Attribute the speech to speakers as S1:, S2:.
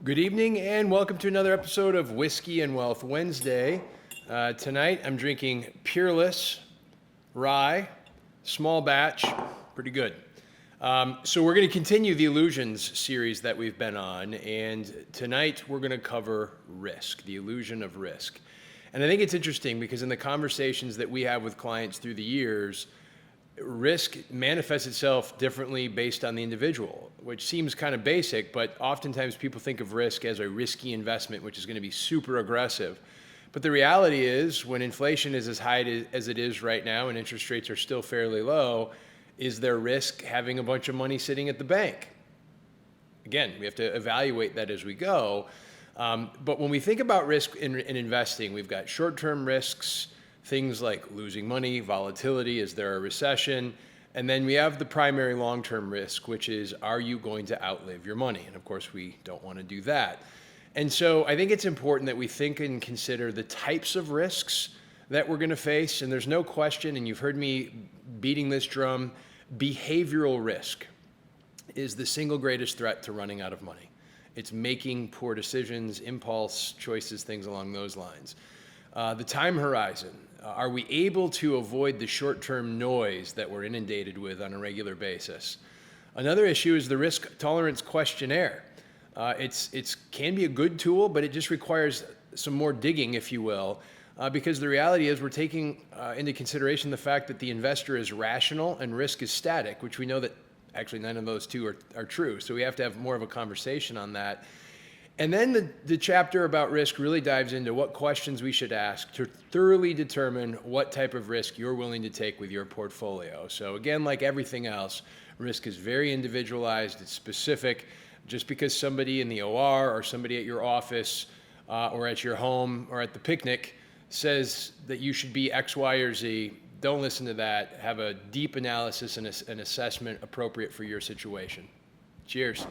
S1: Good evening and welcome to another episode of Whiskey and Wealth Wednesday. Tonight I'm drinking Peerless Rye, small batch, pretty good. So we're going to continue the illusions series that we've been on, and tonight we're going to cover risk, the illusion of risk. And I think it's interesting because in the conversations that we have with clients through the years, risk manifests itself differently based on the individual, which seems kind of basic, but oftentimes people think of risk as a risky investment, which is going to be super aggressive. But the reality is, when inflation is as high as it is right now and interest rates are still fairly low, is there risk having a bunch of money sitting at the bank? Again, we have to evaluate that as we go. But when we think about risk in investing, we've got short-term risks, things like losing money, volatility, is there a recession? And then we have the primary long-term risk, which is, are you going to outlive your money? And of course, we don't want to do that. And so I think it's important that we think and consider the types of risks that we're going to face. And there's no question, and you've heard me beating this drum, behavioral risk is the single greatest threat to running out of money. It's making poor decisions, impulse choices, things along those lines. The time horizon. Are we able to avoid the short-term noise that we're inundated with on a regular basis? Another issue is the risk tolerance questionnaire. It can be a good tool, but it just requires some more digging, if you will, because the reality is we're taking into consideration the fact that the investor is rational and risk is static, which we know that actually none of those two are true. So we have to have more of a conversation on that. And then the chapter about risk really dives into what questions we should ask to thoroughly determine what type of risk you're willing to take with your portfolio. So again, like everything else, risk is very individualized, it's specific. Just because somebody in the OR or somebody at your office or at your home or at the picnic says that you should be X, Y, or Z, don't listen to that. Have a deep analysis and an assessment appropriate for your situation. Cheers.